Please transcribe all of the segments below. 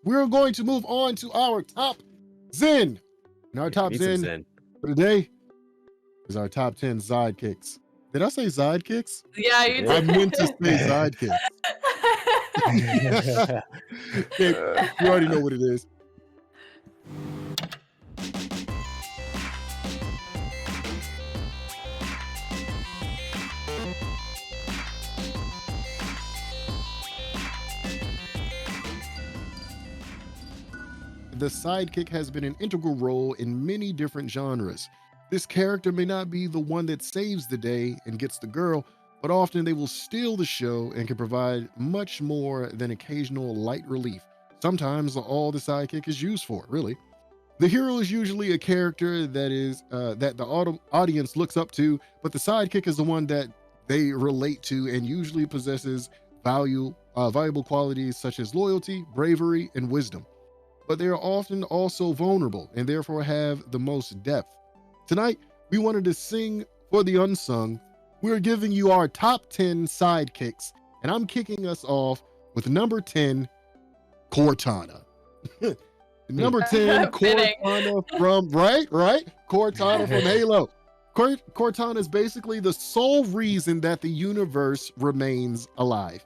We're going to move on to our top Zen. And our top Zen for today is our top 10 sidekicks. Did I say sidekicks? Yeah, you did. I meant to say sidekicks. Okay, you already know what it is. The sidekick has been an integral role in many different genres. This character may not be the one that saves the day and gets the girl, but often they will steal the show and can provide much more than occasional light relief. Sometimes all the sidekick is used for, really. The hero is usually a character that the audience looks up to, but the sidekick is the one that they relate to and usually possesses valuable qualities such as loyalty, bravery, and wisdom. But they are often also vulnerable and therefore have the most depth. Tonight, we wanted to sing for the unsung. We're giving you our top 10 sidekicks, and I'm kicking us off with number 10, Cortana. Number 10, Cortana from, right? Cortana from Halo. Cortana is basically the sole reason that the universe remains alive.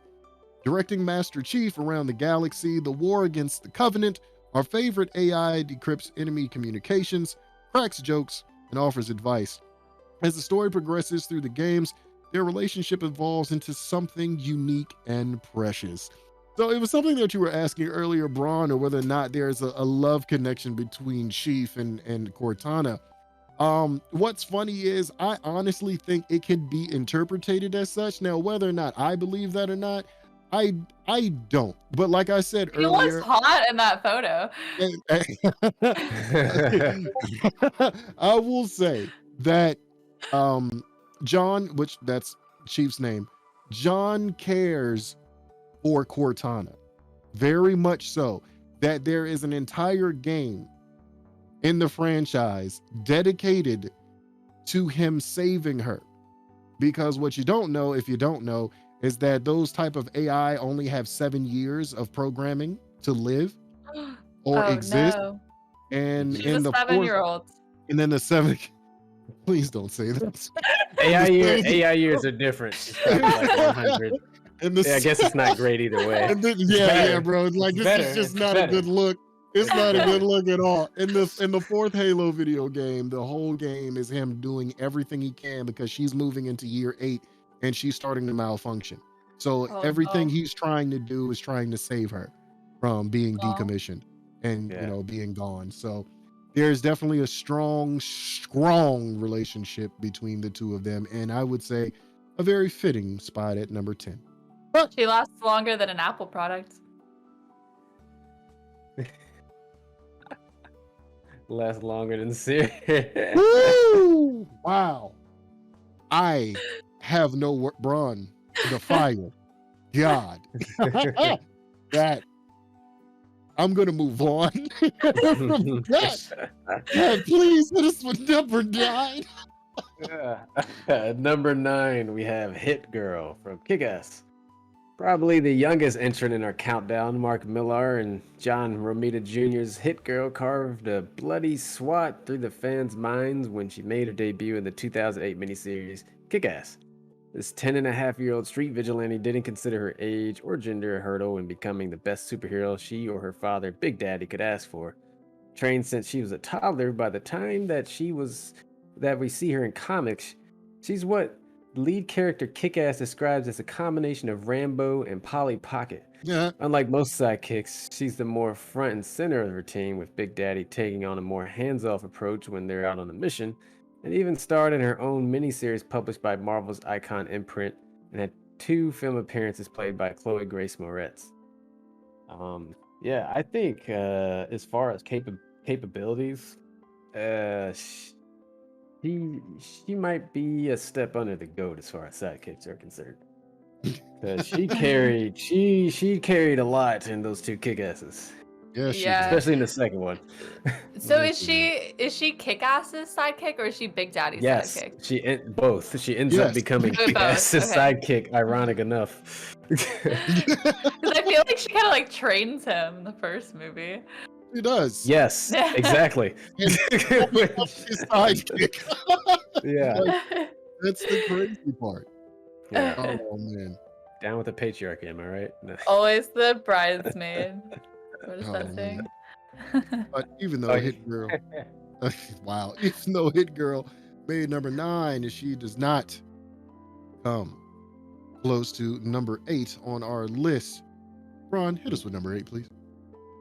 Directing Master Chief around the galaxy, the war against the Covenant, our favorite AI decrypts enemy communications, cracks jokes, and offers advice. As the story progresses through the games, their relationship evolves into something unique and precious. So it was something that you were asking earlier, Braun, or whether or not there's a love connection between Chief and Cortana. What's funny is I honestly think it can be interpreted as such. Now, whether or not I believe that or not, I don't. But like I said earlier, he looks hot in that photo. I will say that John, which that's Chief's name, John cares for Cortana very much so, that there is an entire game in the franchise dedicated to him saving her. Because what you don't know, if you don't know, is that those type of AI only have 7 years of programming to live or exist. No. And She's in a the 7-year-old. And then the 7, please don't say that. AI years are different. It's probably like 100. I guess it's not great either way. Yeah, bro. Like this is just not a good look. It's not a good look at all. In the 4th Halo video game, the whole game is him doing everything he can because she's moving into year 8 and she's starting to malfunction. So everything he's trying to do is trying to save her from being decommissioned and being gone. So there's definitely a strong relationship between the two of them, and I would say a very fitting spot at number 10. But she lasts longer than an Apple product. Lasts longer than Siri. Woo! Wow. I have no Braun, the fire. God. That I'm gonna move on from that. God, please hit us with number 9. Number 9, we have Hit Girl from Kick-Ass. Probably the youngest entrant in our countdown, Mark Millar and John Romita Jr.'s Hit Girl carved a bloody swat through the fans' minds when she made her debut in the 2008 miniseries Kick-Ass. This 10-and-a-half-year-old street vigilante didn't consider her age or gender a hurdle in becoming the best superhero she or her father, Big Daddy, could ask for. Trained since she was a toddler, by the time that we see her in comics, she's what lead character Kick-Ass describes as a combination of Rambo and Polly Pocket. Yeah. Unlike most sidekicks, she's the more front and center of her team, with Big Daddy taking on a more hands-off approach when they're out on a mission, and even starred in her own miniseries published by Marvel's Icon imprint, and had 2 film appearances played by Chloe Grace Moretz. I think as far as capabilities, she might be a step under the GOAT as far as sidekicks are concerned. Because she carried a lot in those 2 kick-asses. Yeah. Especially in the second one. So is she Kick-Ass's sidekick or is she Big Daddy's sidekick? Both. She ends up becoming Kick-Ass's sidekick, ironic enough. Because I feel like she kind of like trains him in the first movie. He does. Yes, exactly. And his sidekick. Yeah. Like, that's the crazy part. Yeah. Oh man. Down with the patriarchy, am I right? No. Always the bridesmaid. What is Oh, that saying? But even Oh, though yeah. Hit Girl, wow, even though Hit Girl made number 9, she does not come close to number 8 on our list. Ron, hit us with number 8, please.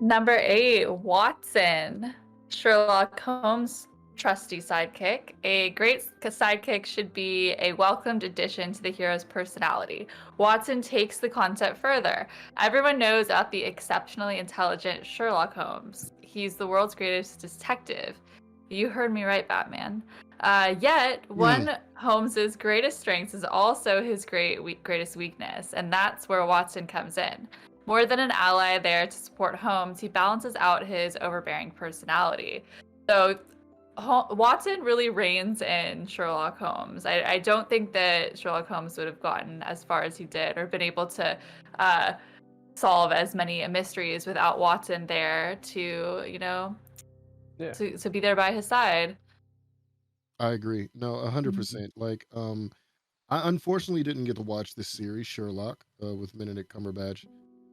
Number 8, Watson. Sherlock Holmes' trusty sidekick. A great sidekick should be a welcomed addition to the hero's personality. Watson takes the concept further. Everyone knows about the exceptionally intelligent Sherlock Holmes. He's the world's greatest detective. You heard me right, Batman. Yet, one Holmes's greatest strengths is also his greatest weakness, and that's where Watson comes in. More than an ally there to support Holmes, he balances out his overbearing personality. So Watson really reigns in Sherlock Holmes. I don't think that Sherlock Holmes would have gotten as far as he did or been able to solve as many mysteries without Watson there to, to be there by his side. I agree. No, 100%. Like, I unfortunately didn't get to watch this series, Sherlock, with Benedict Cumberbatch.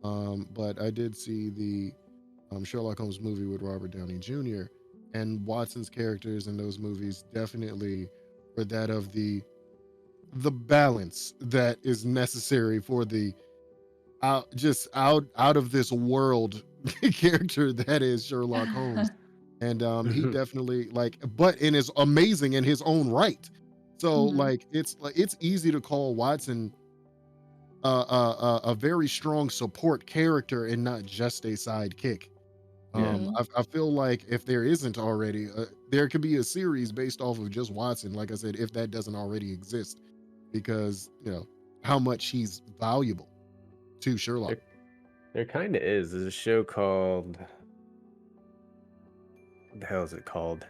But I did see the Sherlock Holmes movie with Robert Downey Jr. And Watson's characters in those movies definitely were that of the balance that is necessary for the out of this world character that is Sherlock Holmes. And he definitely but is amazing in his own right. So like it's easy to call Watson a very strong support character and not just a sidekick. I feel like if there isn't already, there could be a series based off of just Watson. Like I said, if that doesn't already exist, because how much he's valuable to Sherlock. There kind of is. There's a show called. What the hell is it called?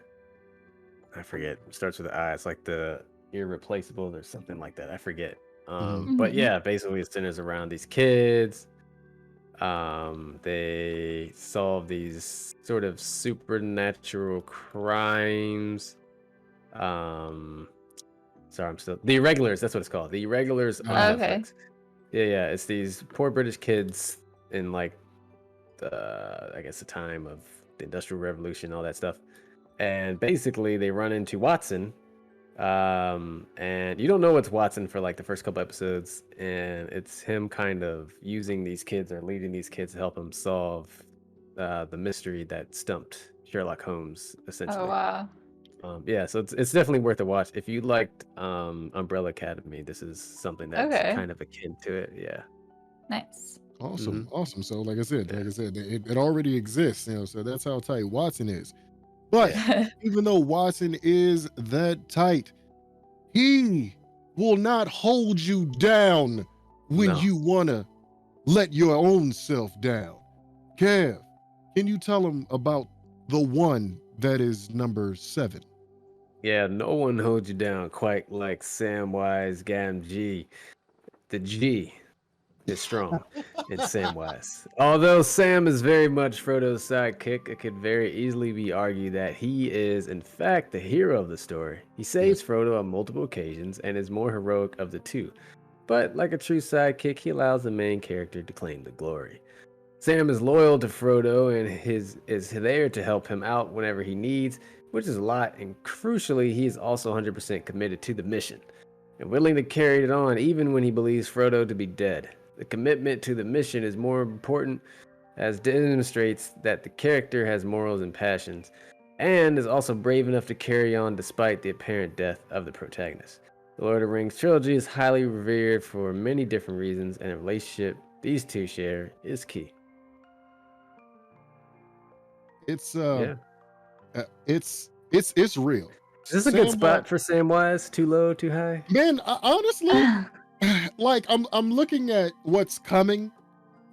I forget. It starts with an I. It's like the Irreplaceable or something like that. I forget. But yeah, basically it centers around these kids. They solve these sort of supernatural crimes. Sorry, I'm still The Irregulars. That's what it's called. The Irregulars on Okay. Netflix. Yeah. It's these poor British kids in I guess the time of the Industrial Revolution, all that stuff. And basically they run into Watson. And you don't know it's Watson for like the first couple episodes, and it's him kind of using these kids or leading these kids to help him solve the mystery that stumped Sherlock Holmes, essentially. Oh wow. Yeah, so it's definitely worth a watch. If you liked Umbrella Academy, this is something that's kind of akin to it. Yeah. Nice. Awesome. So like I said, it already exists, so that's how tight Watson is. But even though Watson is that tight, he will not hold you down when you want to let your own self down. Kev, can you tell him about the one that is number 7? Yeah, no one holds you down quite like Samwise Gamgee. The G is strong in Samwise. Although Sam is very much Frodo's sidekick, it could very easily be argued that he is, in fact, the hero of the story. He saves Frodo on multiple occasions and is more heroic of the two. But like a true sidekick, he allows the main character to claim the glory. Sam is loyal to Frodo and is there to help him out whenever he needs, which is a lot, and crucially, he is also 100% committed to the mission and willing to carry it on even when he believes Frodo to be dead. The commitment to the mission is more important as demonstrates that the character has morals and passions and is also brave enough to carry on despite the apparent death of the protagonist. The Lord of the Rings trilogy is highly revered for many different reasons, and the relationship these two share is key. It's it's real. Is this a good spot for Samwise? Too low, too high? Man, honestly, like I'm looking at what's coming,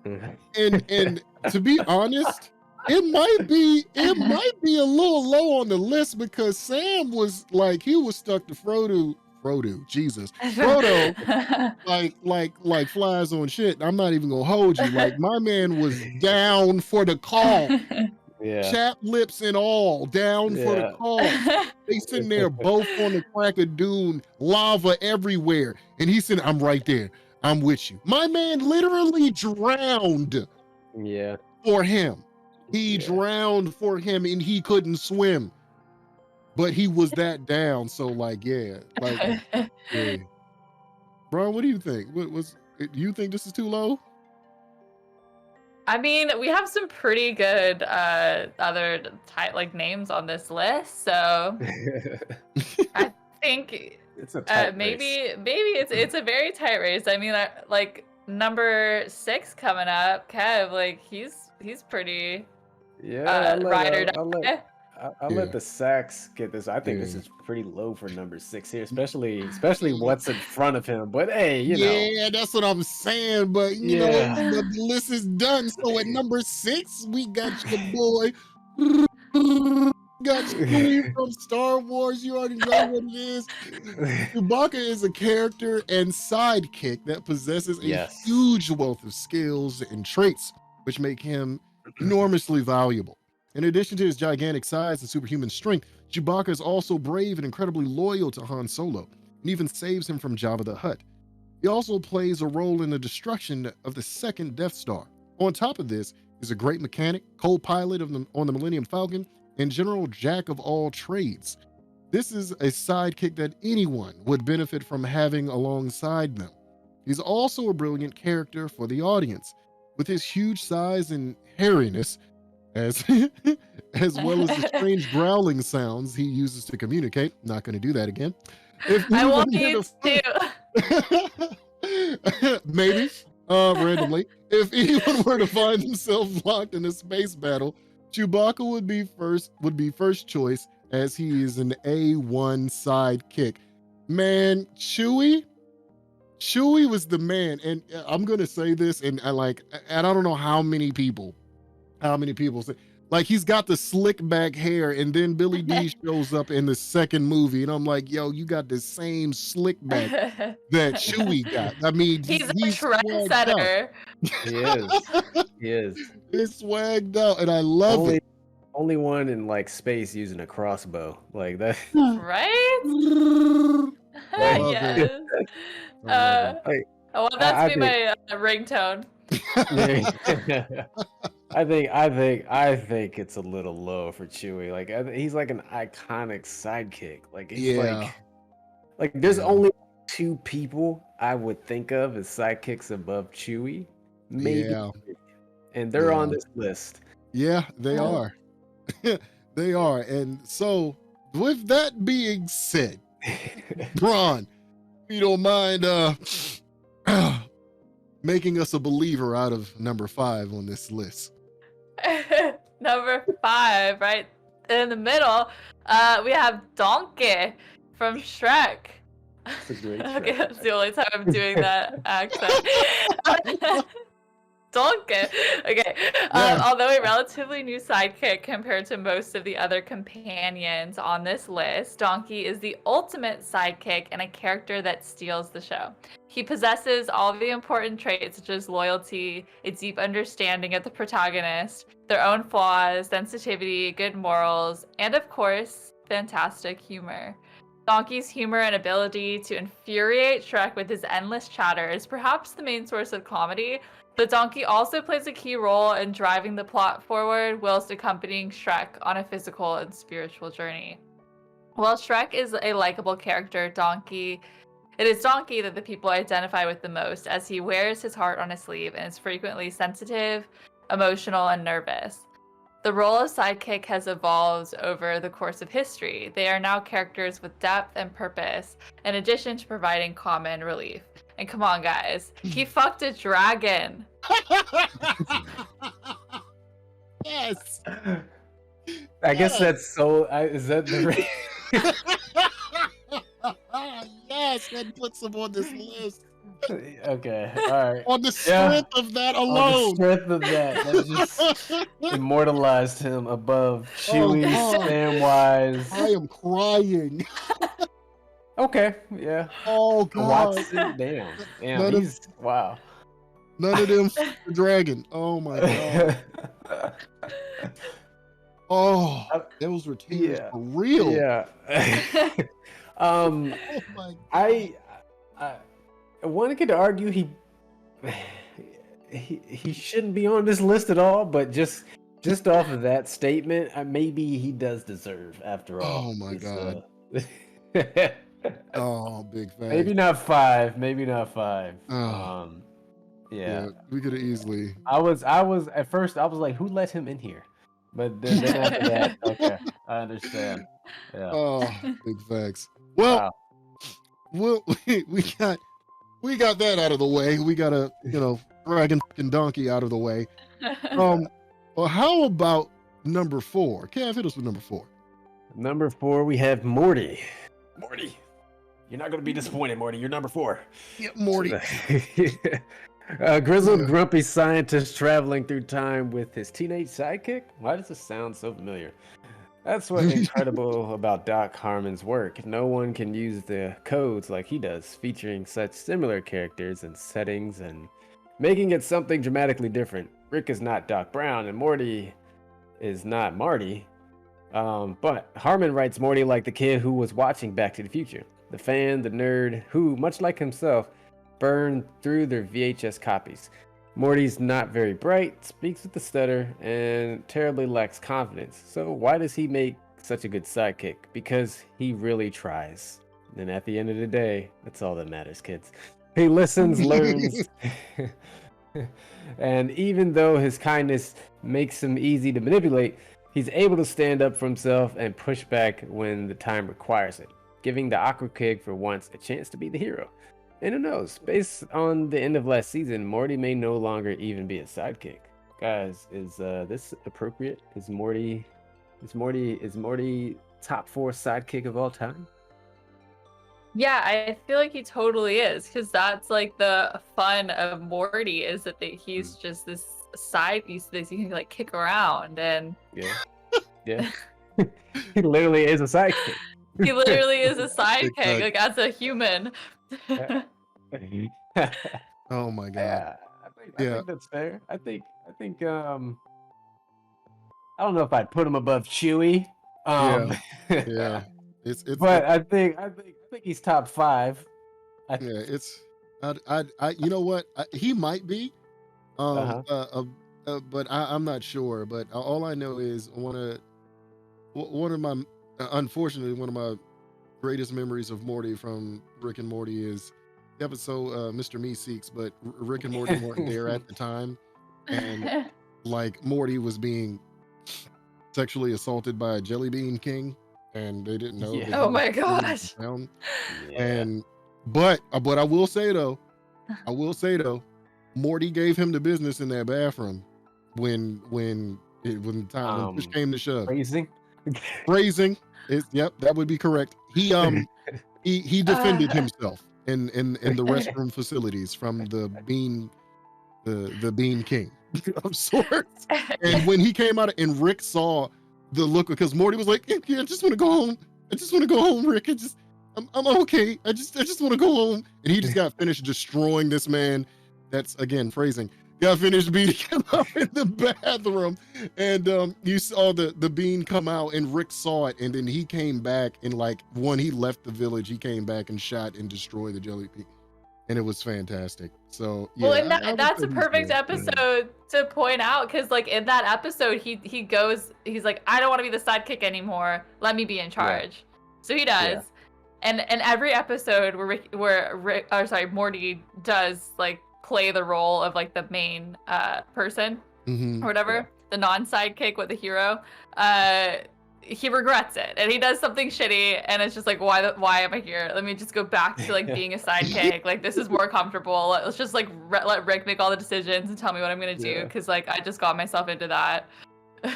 and to be honest, it might be a little low on the list because Sam was like he was stuck to Frodo Frodo. Jesus. Frodo, like flies on shit. I'm not even gonna hold you. Like, my man was down for the call. Yeah. Chap lips and all, down for the Yeah. cause. They sitting there both on the crack of doom, lava everywhere. And he's saying, I'm right there. I'm with you. My man literally drowned Yeah. for him. He Yeah. drowned for him and he couldn't swim. But he was that down. So like, yeah. Brian, what do you think? Do you think this is too low? I mean, we have some pretty good other names on this list, so I think It's a tight maybe race. it's a very tight race. I mean, like number 6 coming up, Kev, like he's pretty Yeah, ride or die. I'll let the Sacks get this. I think this is pretty low for number 6 here, especially what's in front of him. But hey, you know. Yeah, that's what I'm saying. But you know, the list is done. So at number 6, we got your boy. Got Chewie from Star Wars. You already know what it is. Chewbacca is a character and sidekick that possesses a huge wealth of skills and traits, which make him enormously valuable. In addition to his gigantic size and superhuman strength, Chewbacca is also brave and incredibly loyal to Han Solo, and even saves him from Jabba the Hutt. He also plays a role in the destruction of the second Death Star. On top of this, he's a great mechanic, co-pilot on the Millennium Falcon, and general jack of all trades. This is a sidekick that anyone would benefit from having alongside them. He's also a brilliant character for the audience. With his huge size and hairiness, as well as the strange growling sounds he uses to communicate. Not going to do that again. I want you to. Maybe, randomly. If anyone were to find themselves locked in a space battle, Chewbacca would be first choice, as he is an A1 sidekick. Man, Chewie was the man. And I'm going to say this, and I don't know how many people say, like, he's got the slick back hair, and then Billy D shows up in the second movie, and I'm like, yo, you got the same slick back that Chewie got. I mean, he's a trendsetter. He is. He's swagged out, and I love it. Only one in like space using a crossbow like that. Right? Yes. Well, that's my ringtone. I think it's a little low for Chewie. Like, he's like an iconic sidekick. Like, he's like there's only 2 people I would think of as sidekicks above Chewie, maybe, and they're on this list. Yeah, they are. They are. And so, with that being said, Bron, if you don't mind making us a believer out of number 5 on this list. Number 5, right in the middle, we have Donkey from Shrek. That's a great Shrek. Okay, that's the only time I'm doing that accent. Donkey. Okay. Although a relatively new sidekick compared to most of the other companions on this list, Donkey is the ultimate sidekick and a character that steals the show. He possesses all the important traits such as loyalty, a deep understanding of the protagonist, their own flaws, sensitivity, good morals, and of course, fantastic humor. Donkey's humor and ability to infuriate Shrek with his endless chatter is perhaps the main source of comedy. The donkey also plays a key role in driving the plot forward whilst accompanying Shrek on a physical and spiritual journey. While Shrek is a likable character, it is Donkey that the people identify with the most, as he wears his heart on his sleeve and is frequently sensitive, emotional, and nervous. The role of sidekick has evolved over the course of history. They are now characters with depth and purpose, in addition to providing common relief. And come on, guys, he fucked a dragon. Yes. I guess that's so. Is that the? Yes, that puts him on this list. Okay, all right. On the strength of that alone. On the strength of that just immortalized him above Chewie, Samwise. I am crying. Okay, yeah. Oh God, Watson, damn, none of he's wow. none of them fucked the dragon. Oh my God. Oh, Uh, those were tears yeah, for real. yeah. um, Oh my God. I one could argue he shouldn't be on this list at all, but just off of that statement, maybe he does deserve after all. Oh my He's, God. Oh, big maybe facts. not five, maybe not five. Oh, Yeah. yeah, we could have easily. I was at first I was like, who let him in here? But then after that, okay, I understand. Yeah. Oh, big facts. Well, Wow. well, we got that out of the way. We got a dragon fucking donkey out of the way. Well, how about number 4? Kev, hit us with number 4. Number 4, we have Morty. Morty, you're not gonna be disappointed, Morty. You're number 4. Yeah, Morty. A grizzled, Yeah. grumpy scientist traveling through time with his teenage sidekick. Why does this sound so familiar? That's what's incredible about Doc Harmon's work. No one can use the codes like he does, featuring such similar characters and settings and making it something dramatically different. Rick is not Doc Brown, and Morty is not Marty. But Harmon writes Morty like the kid who was watching Back to the Future. The fan, the nerd, who, much like himself, burned through their VHS copies. Morty's not very bright, speaks with a stutter, and terribly lacks confidence. So why does he make such a good sidekick? Because he really tries. And at the end of the day, that's all that matters, kids. He listens, learns, and even though his kindness makes him easy to manipulate, he's able to stand up for himself and push back when the time requires it, giving the awkward kid for once a chance to be the hero. And who knows, based on the end of last season, Morty may no longer even be a sidekick. Guys, is this appropriate? Is Morty top 4 sidekick of all time? Yeah, I feel like he totally is, because that's like the fun of Morty is that he's just this side piece that he can like kick around, and Yeah. He literally is a sidekick. he literally is a Big sidekick, fact. like as a human. Oh my God. Yeah, I Yeah. think that's fair. I think I don't know if I'd put him above Chewie. Yeah. It's But I think he's top 5. yeah, it's I you know what? He might be. But I'm not sure. But all I know is one of my unfortunately one of my greatest memories of Morty from Rick and Morty is the episode Mr. Meeseeks, but Rick and Morty weren't there at the time, and like Morty was being sexually assaulted by a jelly bean king, and they didn't know. Yeah. that he Oh my was really gosh. around. Yeah. And but I will say though, Morty gave him the business in that bathroom when the time when push came to shove. Phrasing is yep, that would be correct. He defended himself in the restroom facilities from the bean king of sorts. And when he came out and Rick saw the look, because Morty was like, yeah, I just want to go home. I just want to go home, Rick. I'm okay. I just want to go home. And he just got finished destroying this man. That's again phrasing. Got finished beating him up in the bathroom, and you saw the bean come out, and Rick saw it, and then he came back, and like when he left the village, he came back and shot and destroyed the jelly bean, and it was fantastic. So yeah, Well, and that's a perfect episode to point out, because like in that episode, he's like, I don't want to be the sidekick anymore. Let me be in charge. So he does. Yeah. And every episode where Morty does like play the role of like the main person or whatever, the non-sidekick with the hero, he regrets it and he does something shitty, and it's just like, why am I here? Let me just go back to like being a sidekick. Like this is more comfortable. Let's just like let Rick make all the decisions and tell me what I'm gonna do, because like I just got myself into that.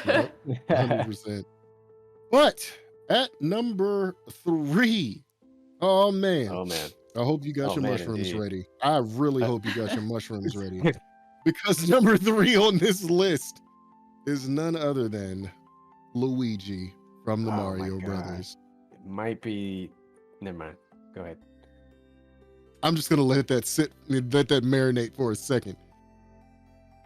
Yep, 100%. But at number 3, oh man, I hope you got your mushrooms ready. I really hope you got your mushrooms ready, because number 3 on this list is none other than Luigi from the Mario Brothers. It might be. Never mind. Go ahead. I'm just gonna let that sit, let that marinate for a second.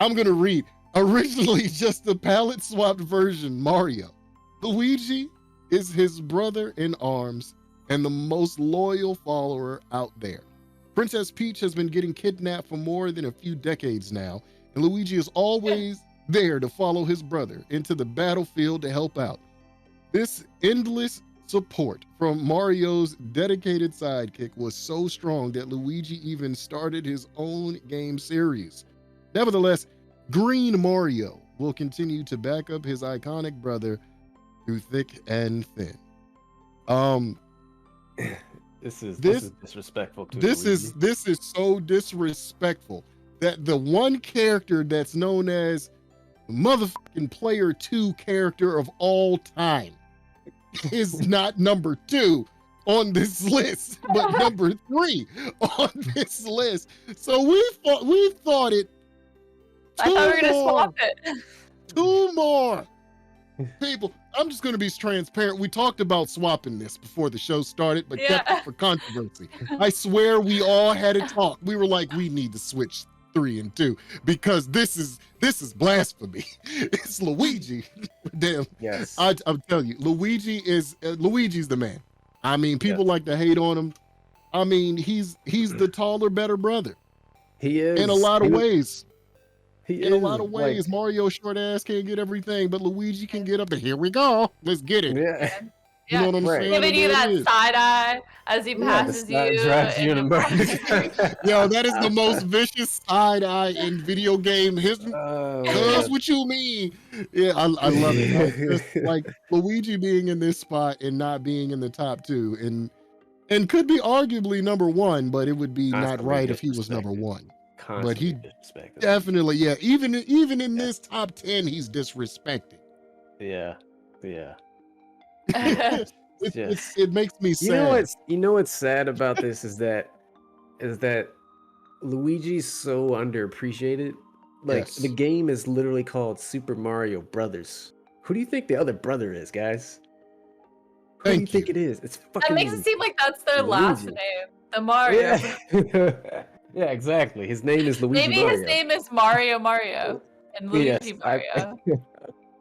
I'm gonna read. Originally just the palette swapped version, Mario. Luigi is his brother in arms and the most loyal follower out there. Princess Peach has been getting kidnapped for more than a few decades now, and Luigi is always there to follow his brother into the battlefield to help out. This endless support from Mario's dedicated sidekick was so strong that Luigi even started his own game series. Nevertheless, Green Mario will continue to back up his iconic brother through thick and thin. This is disrespectful to this Luigi. this is so disrespectful that the one character that's known as motherfucking player 2 character of all time is not number 2 on this list, but number 3 on this list. So we thought it. I thought we were gonna swap it. 2 more people. I'm just going to be transparent. We talked about swapping this before the show started, but kept it for controversy. I swear we all had a talk. We were like, we need to switch 3 and 2 because this is blasphemy. It's Luigi. Damn. Yes. I'm telling you, Luigi's the man. I mean, people like to hate on him. I mean, he's the taller, better brother. He is. In a lot of ways. In a lot of ways, Mario short ass can't get everything, but Luigi can get up and here we go. Let's get it. Yeah. You know what I'm saying? Giving you that side eye as he passes you. Yo, that is the most vicious side eye in video game history. That's what you mean. Yeah, I love it. Like Luigi being in this spot and not being in the top 2 and could be arguably number 1, but it would be not right if he was number 1. But he definitely, even in this top 10, he's disrespected. Yeah. It makes me sad. You know what's sad about this is that Luigi's so underappreciated. Like the game is literally called Super Mario Brothers. Who do you think the other brother is, guys? Who do you think it is? It's fucking. That makes it seem like that's their Luigi. last name, the Mario. Yeah. Yeah, exactly. His name is Luigi. Maybe Mario. His name is Mario and Luigi Mario.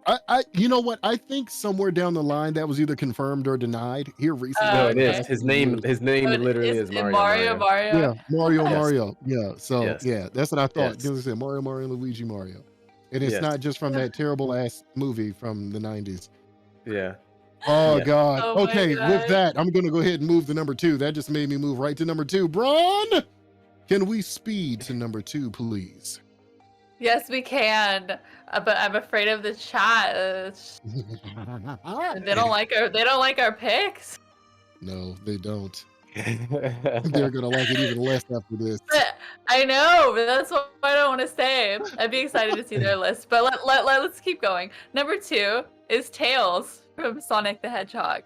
I you know what? I think somewhere down the line that was either confirmed or denied here recently. No, it is. His name literally is Mario. Yeah, Mario. Yes. Mario. Yeah. So yeah, that's what I thought. Yes. I said Mario, and Luigi Mario. And it's not just from that terrible ass movie from the 90s. Yeah. Oh God. Oh Okay, with that, I'm gonna go ahead and move to number 2. That just made me move right to number 2. Braun, can we speed to number 2, please? Yes, we can. But I'm afraid of the chat. They don't like our picks. No, they don't. They're gonna like it even less after this. But I know, but that's what I don't want to say. I'd be excited to see their list. But let's keep going. Number 2 is Tails from Sonic the Hedgehog.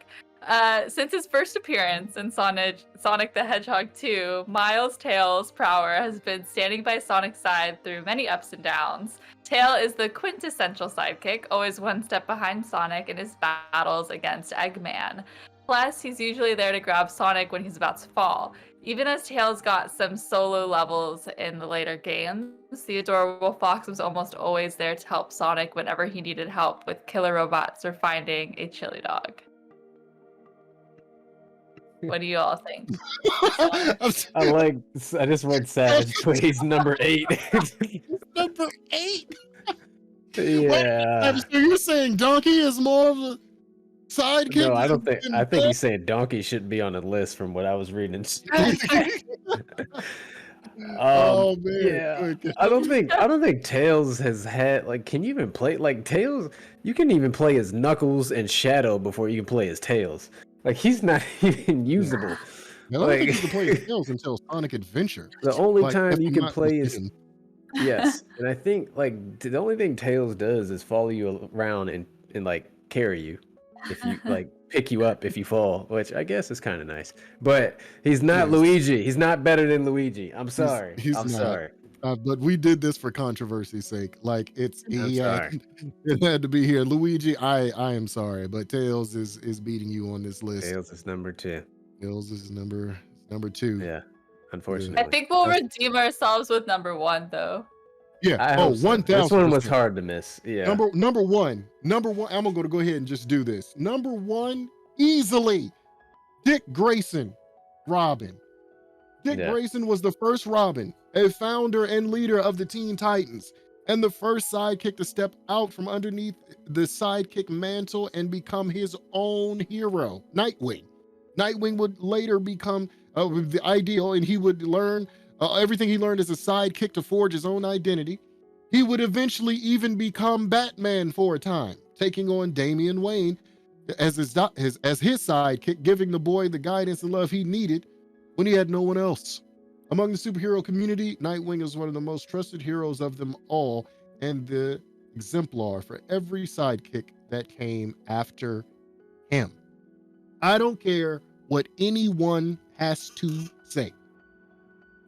Since his first appearance in Sonic the Hedgehog 2, Miles Tails Prower has been standing by Sonic's side through many ups and downs. Tail is the quintessential sidekick, always one step behind Sonic in his battles against Eggman. Plus, he's usually there to grab Sonic when he's about to fall. Even as Tails got some solo levels in the later games, the adorable fox was almost always there to help Sonic whenever he needed help with killer robots or finding a chili dog. What do you all think? I just read Savage Plays number 8. Number 8? Yeah. So you're saying Donkey is more of a sidekick? No, I don't think. I think he's saying Donkey shouldn't be on the list from what I was reading. Oh man. Yeah. Okay. I don't think Tails has had can you even play Tails? You can even play as Knuckles and Shadow before you can play as Tails. He's not even usable. I don't think you can play as Tails until Sonic Adventure. The only time you can play is yes, and I think the only thing Tails does is follow you around and carry you if you pick you up if you fall, which I guess is kind of nice. But he's not Luigi. He's not better than Luigi. I'm sorry. I'm sorry. But we did this for controversy's sake. It had to be here. Luigi, I am sorry, but Tails is beating you on this list. Tails is number 2. Hills is number 2. Yeah, unfortunately. I think we'll That's- redeem ourselves with number 1 though. Yeah. I Oh, hope so. 1,000%. This one was hard to miss. Yeah. Number one. I'm gonna go ahead and just do this. Number 1, easily, Dick Grayson, Robin. Dick Grayson was the first Robin, a founder and leader of the Teen Titans, and the first sidekick to step out from underneath the sidekick mantle and become his own hero, Nightwing. Nightwing would later become the ideal, and he would learn everything he learned as a sidekick to forge his own identity. He would eventually even become Batman for a time, taking on Damian Wayne as his sidekick, giving the boy the guidance and love he needed when he had no one else. Among the superhero community, Nightwing is one of the most trusted heroes of them all, and the exemplar for every sidekick that came after him. I don't care what anyone has to say.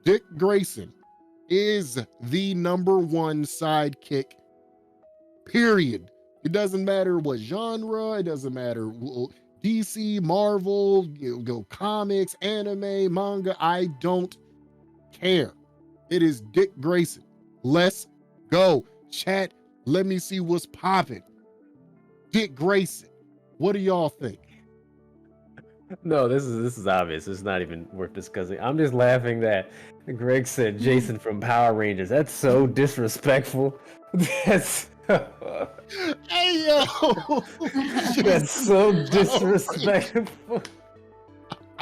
Dick Grayson is the number 1 sidekick, period. It doesn't matter what genre, it doesn't matter DC, Marvel, comics, anime, manga, I don't care. It is Dick Grayson. Let's go. Chat, let me see what's popping. Dick Grayson. What do y'all think? No, this is obvious. It's not even worth discussing. I'm just laughing that Greg said Jason from Power Rangers. That's so disrespectful. That's Hey yo, that's so disrespectful.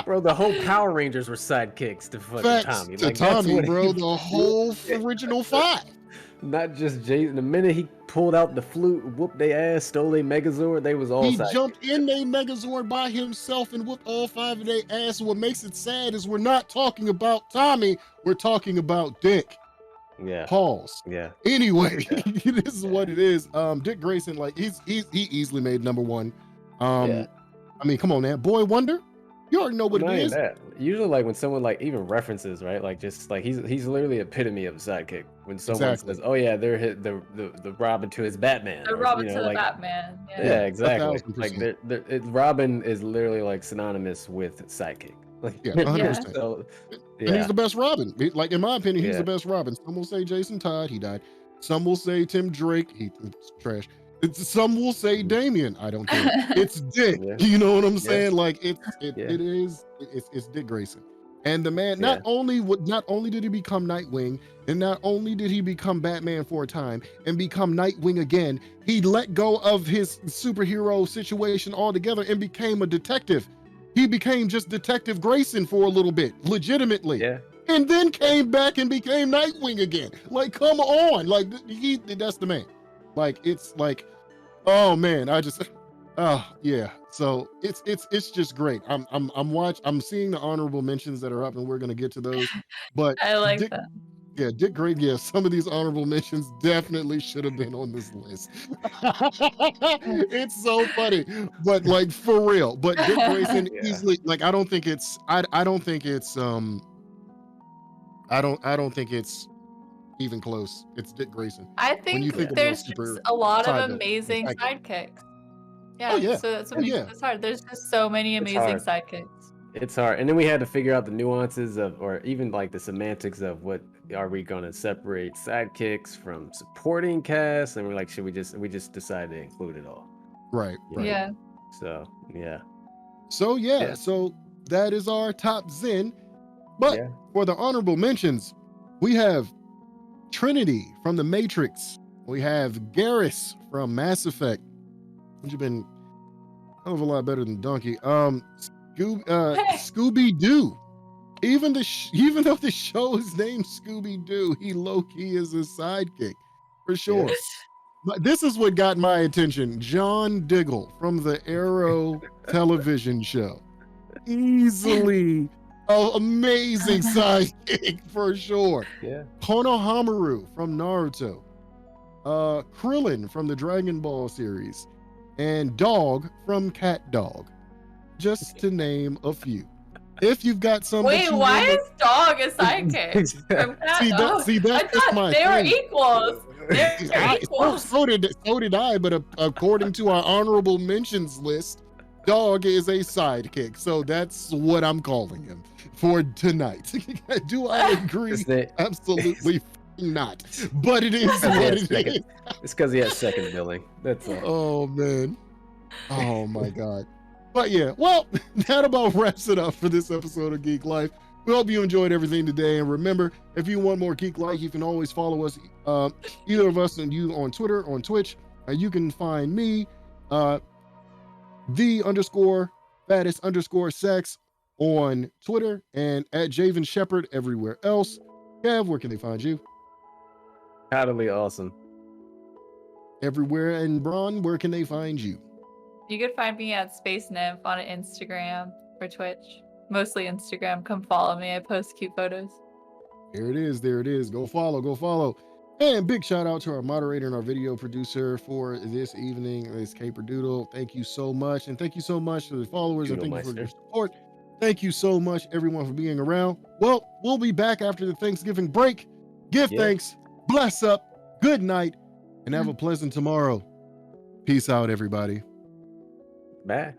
Bro, the whole Power Rangers were sidekicks to fucking Facts Tommy. to Like, that's Tommy, what bro. he- The whole original 5. Not just Jason. The minute he pulled out the flute, whooped their ass, stole their Megazord, they was all He sidekicks. jumped in their Megazord by himself and whooped all 5 of their ass. What makes it sad is we're not talking about Tommy, we're talking about Dick. Yeah. Pause. Yeah. Anyway, Yeah. this is what it is. Dick Grayson, like he easily made number 1. Yeah. I mean, come on, man. Boy Wonder, you already know what Not it even is. that. Usually, like when someone like even references, right? Like just like he's literally epitome of a sidekick. When someone Exactly. says, "Oh yeah, they're the Robin to his Batman," The or, Robin you to know, the like, Batman. Yeah, Yeah. exactly. 1000%. Robin is literally like synonymous with sidekick. Like, Yeah, 100%. So, And he's the best Robin. Like in my opinion, he's Yeah. the best Robin. Some will say Jason Todd, he died. Some will say Tim Drake, he's trash. Some will say Damien, I don't care. It's Dick. Yeah. You know what I'm Yeah. saying? Like it's Yeah. Dick Grayson. And the man not only did he become Nightwing, and not only did he become Batman for a time and become Nightwing again, he let go of his superhero situation altogether and became a detective. He became just Detective Grayson for a little bit, legitimately. Yeah. And then came back and became Nightwing again. Like, come on. Like, that's the man. Like, it's like, oh man, yeah. So it's just great. I'm seeing the honorable mentions that are up, and we're gonna get to those. But I like Dick, that. yeah, Dick Great. Yeah, some of these honorable mentions definitely should have been on this list. It's so funny, but like for real. But Dick Grayson Yeah. easily, like, I don't think it's even close. It's Dick Grayson. I When you think think about there's super just a lot side of note, amazing sidekick. sidekicks. Yeah, Oh, yeah. so that's what Oh, makes yeah. this hard. There's just so many It's amazing hard. sidekicks. It's hard, and then we had to figure out the nuances of, or even like the semantics of what are we going to separate sidekicks from supporting cast, and we're like, we just decided to include it all. Right. Yeah. So yeah. So Yeah. so that is our top Zen. But Yeah. for the honorable mentions, we have Trinity from The Matrix. We have Garrus from Mass Effect, which have been a hell of a lot better than Donkey. Scooby-Doo. Even though the show is named Scooby-Doo, he low-key is a sidekick for sure. But this is what got my attention. John Diggle from the Arrow television show. Easily an amazing sidekick for sure. Yeah. Konohamaru from Naruto. Krillin from the Dragon Ball series. And Dog from Cat Dog. Just to name a few. If you've got some Wait, why is Dog a sidekick? From Cat Dog? See, I that's thought my they were thing. equals. They're equals. So did I, but according to our honorable mentions list, dog is a sidekick. So that's what I'm calling him for tonight. Do I agree? Absolutely not. But it is what it is. It's because he has second billing. That's all. Oh, man. Oh, my God. But yeah, well, that about wraps it up for this episode of Geek Life. We hope you enjoyed everything today. And remember, if you want more Geek Life, you can always follow us, either of us and you on Twitter, on Twitch. You can find me, the_fattest_sex on Twitter, and at Javen Shepherd everywhere else. Kev, where can they find you? Totally awesome. Everywhere. And Bron, where can they find you? You can find me at Space Nymph on Instagram or Twitch. Mostly Instagram. Come follow me. I post cute photos. There it is. There it is. Go follow. Go follow. And big shout out to our moderator and our video producer for this evening, Ms. Caperdoodle. Thank you so much. And thank you so much to the followers. And thank you for your support. Thank you so much, everyone, for being around. Well, we'll be back after the Thanksgiving break. Give thanks, bless up, good night, and have a pleasant tomorrow. Peace out, everybody. Bye.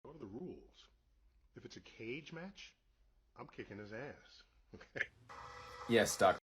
What are the rules? If it's a cage match, I'm kicking his ass. Okay. Yes, Doc.